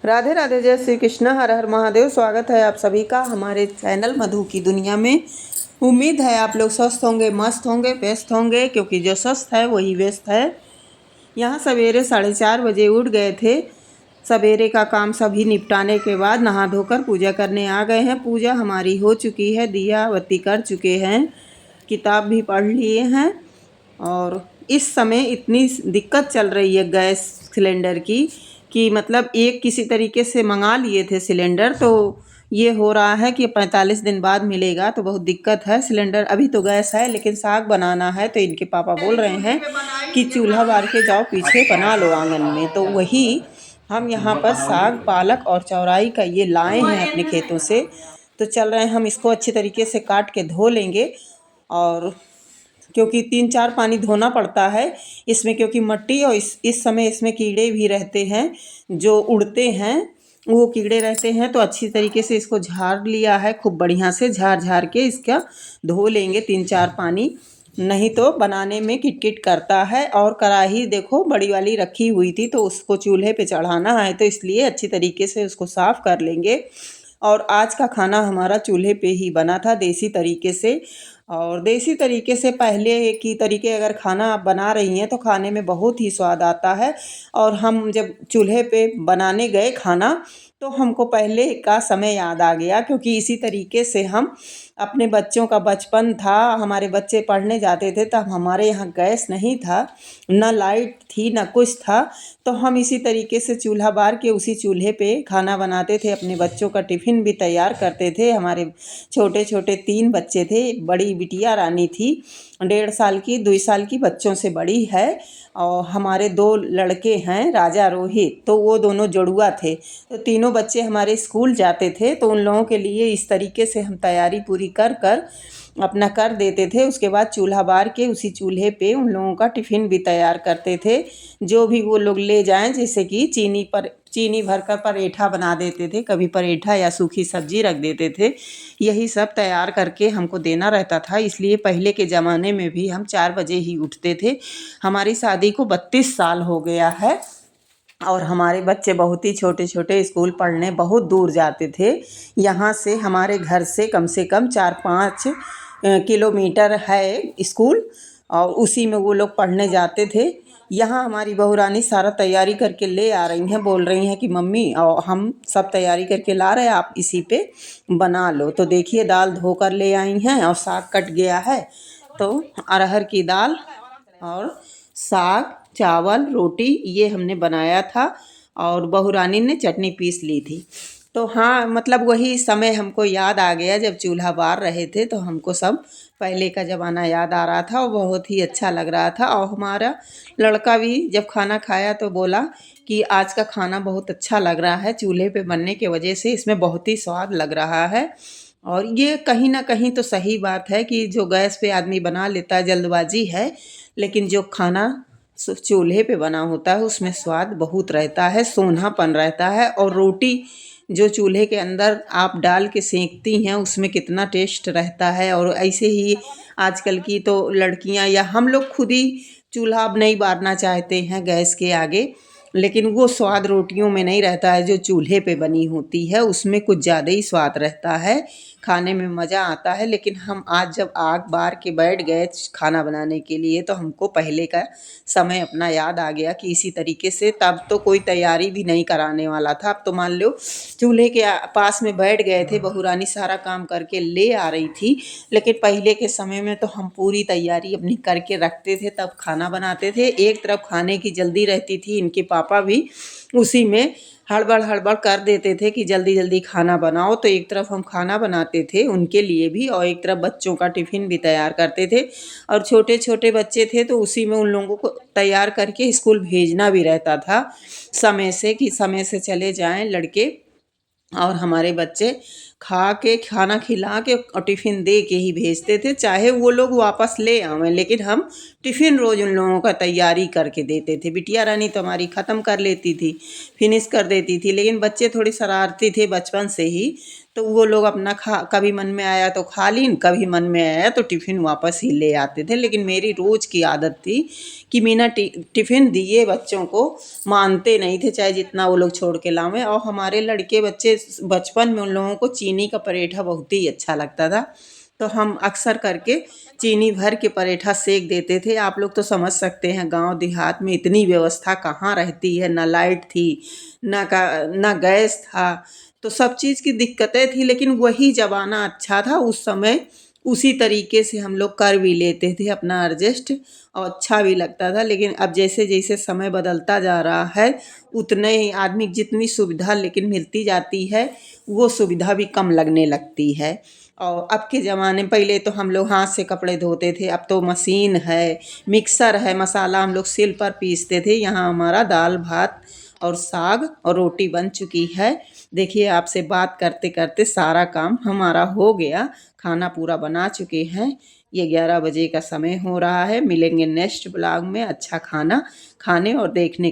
राधे राधे, जय श्री कृष्ण, हर हर महादेव। स्वागत है आप सभी का हमारे चैनल मधु की दुनिया में। उम्मीद है आप लोग स्वस्थ होंगे, मस्त होंगे, व्यस्त होंगे, क्योंकि जो स्वस्थ है वही व्यस्त है। यहाँ सवेरे 4:30 बजे उठ गए थे। सवेरे का काम सभी निपटाने के बाद नहा धोकर पूजा करने आ गए हैं। पूजा हमारी हो चुकी है, दिया बत्ती कर चुके हैं, किताब भी पढ़ लिए हैं। और इस समय इतनी दिक्कत चल रही है गैस सिलेंडर की कि मतलब एक किसी तरीके से मंगा लिए थे सिलेंडर, तो ये हो रहा है कि 45 दिन बाद मिलेगा, तो बहुत दिक्कत है। सिलेंडर अभी तो गैस है, लेकिन साग बनाना है, तो इनके पापा बोल रहे हैं कि चूल्हा बार के जाओ, पीछे बना लो आंगन में। तो वही हम यहाँ पर साग, पालक और चौराई का ये लाए हैं अपने खेतों से। तो चल रहे हैं, हम इसको अच्छी तरीके से काट के धो लेंगे। और क्योंकि 3-4 पानी धोना पड़ता है इसमें, क्योंकि मिट्टी और इस समय इसमें कीड़े भी रहते हैं, जो उड़ते हैं वो कीड़े रहते हैं। तो अच्छी तरीके से इसको झाड़ लिया है, खूब बढ़िया से झाड़ के इसका धो लेंगे 3-4 पानी, नहीं तो बनाने में किटकिट करता है। और कढ़ाई देखो बड़ी वाली रखी हुई थी, तो उसको चूल्हे पे चढ़ाना है, तो इसलिए अच्छी तरीके से उसको साफ़ कर लेंगे। और आज का खाना हमारा चूल्हे पे ही बना था, देसी तरीके से। और देसी तरीके से पहले की तरीके अगर खाना आप बना रही हैं तो खाने में बहुत ही स्वाद आता है। और हम जब चूल्हे पे बनाने गए खाना, तो हमको पहले का समय याद आ गया, क्योंकि इसी तरीके से हम अपने बच्चों का बचपन था। हमारे बच्चे पढ़ने जाते थे तब हमारे यहाँ गैस नहीं था, ना लाइट थी, ना कुछ था। तो हम इसी तरीके से चूल्हा बार के उसी चूल्हे पे खाना बनाते थे, अपने बच्चों का टिफ़िन भी तैयार करते थे। हमारे छोटे छोटे 3 बच्चे थे। बड़ी बिटिया रानी थी 1.5 साल की, 2 साल की बच्चों से बड़ी है। और हमारे 2 लड़के हैं, राजा रोहित, तो वो दोनों जुड़वा थे। तो तीनों बच्चे हमारे स्कूल जाते थे, तो उन लोगों के लिए इस तरीके से हम तैयारी पूरी कर कर अपना कर देते थे। उसके बाद चूल्हा बार के उसी चूल्हे पे उन लोगों का टिफ़िन भी तैयार करते थे, जो भी वो लोग ले जाएं। जैसे कि चीनी भरकर पराठा बना देते थे, कभी पराठा या सूखी सब्जी रख देते थे। यही सब तैयार करके हमको देना रहता था। इसलिए पहले के ज़माने में भी हम 4 बजे ही उठते थे। हमारी शादी को 32 साल हो गया है, और हमारे बच्चे बहुत ही छोटे छोटे स्कूल पढ़ने बहुत दूर जाते थे। यहाँ से हमारे घर से कम 4-5 किलोमीटर है स्कूल, और उसी में वो लोग पढ़ने जाते थे। यहाँ हमारी बहू रानी सारा तैयारी करके ले आ रही हैं, बोल रही हैं कि मम्मी और हम सब तैयारी करके ला रहे हैं, आप इसी पे बना लो। तो देखिए दाल धोकर ले आई हैं और साग कट गया है। तो अरहर की दाल और साग, चावल, रोटी ये हमने बनाया था, और बहू रानी ने चटनी पीस ली थी। तो हाँ, मतलब वही समय हमको याद आ गया जब चूल्हा बार रहे थे, तो हमको सब पहले का ज़माना याद आ रहा था और बहुत ही अच्छा लग रहा था। और हमारा लड़का भी जब खाना खाया तो बोला कि आज का खाना बहुत अच्छा लग रहा है, चूल्हे पे बनने की वजह से इसमें बहुत ही स्वाद लग रहा है। और ये कहीं ना कहीं तो सही बात है कि जो गैस पे आदमी बना लेता है, जल्दबाजी है, लेकिन जो खाना चूल्हे पे बना होता है उसमें स्वाद बहुत रहता है, सोंधापन रहता है। और रोटी जो चूल्हे के अंदर आप डाल के सेंकती हैं उसमें कितना टेस्ट रहता है। और ऐसे ही आजकल की तो लड़कियां या हम लोग खुद ही चूल्हा अब नहीं बारना चाहते हैं गैस के आगे, लेकिन वो स्वाद रोटियों में नहीं रहता है जो चूल्हे पे बनी होती है, उसमें कुछ ज़्यादा ही स्वाद रहता है, खाने में मज़ा आता है। लेकिन हम आज जब आग बार के बैठ गए खाना बनाने के लिए, तो हमको पहले का समय अपना याद आ गया कि इसी तरीके से तब तो कोई तैयारी भी नहीं कराने वाला था। अब तो मान लो चूल्हे के पास में बैठ गए थे, बहू रानी सारा काम करके ले आ रही थी। लेकिन पहले के समय में तो हम पूरी तैयारी अपनी करके रखते थे, तब खाना बनाते थे। एक तरफ खाने की जल्दी रहती थी, इनके पापा भी उसी में हड़बड़ कर देते थे कि जल्दी जल्दी खाना बनाओ। तो एक तरफ हम खाना बनाते थे उनके लिए भी, और एक तरफ बच्चों का टिफ़िन भी तैयार करते थे। और छोटे छोटे बच्चे थे तो उसी में उन लोगों को तैयार करके स्कूल भेजना भी रहता था समय से, कि समय से चले जाएं लड़के और हमारे बच्चे खा के खाना खिला के और टिफ़िन दे के ही भेजते थे, चाहे वो लोग वापस ले आवें, लेकिन हम टिफ़िन रोज़ उन लोगों का तैयारी करके देते थे। बिटिया रानी तो हमारी ख़त्म कर लेती थी, फिनिश कर देती थी, लेकिन बच्चे थोड़े शरारती थे बचपन से ही, तो वो लोग अपना कभी मन में आया तो खा लीन, कभी मन में आया तो टिफ़िन वापस ही ले आते थे। लेकिन मेरी रोज़ की आदत थी कि बिना टिफ़िन दिए बच्चों को मानते नहीं थे, चाहे जितना वो लोग छोड़ के लावें। और हमारे लड़के बच्चे बचपन में उन लोगों को चीनी का पराठा बहुत ही अच्छा लगता था, तो हम अक्सर करके चीनी भर के पराठा सेक देते थे। आप लोग तो समझ सकते हैं गांव देहात में इतनी व्यवस्था कहाँ रहती है, ना लाइट थी, ना गैस था, तो सब चीज़ की दिक्कतें थी, लेकिन वही ज़माना अच्छा था। उस समय उसी तरीके से हम लोग कर भी लेते थे अपना एडजस्ट, और अच्छा भी लगता था। लेकिन अब जैसे जैसे समय बदलता जा रहा है, उतने ही आदमी जितनी सुविधा लेकिन मिलती जाती है, वो सुविधा भी कम लगने लगती है। और अब के ज़माने, पहले तो हम लोग हाथ से कपड़े धोते थे, अब तो मशीन है, मिक्सर है, मसाला हम लोग सिल पर पीसते थे। यहाँ हमारा दाल भात और साग और रोटी बन चुकी है। देखिए, आपसे बात करते करते सारा काम हमारा हो गया, खाना पूरा बना चुके हैं। ये 11 बजे का समय हो रहा है। मिलेंगे नेक्स्ट ब्लॉग में अच्छा खाना खाने और देखने।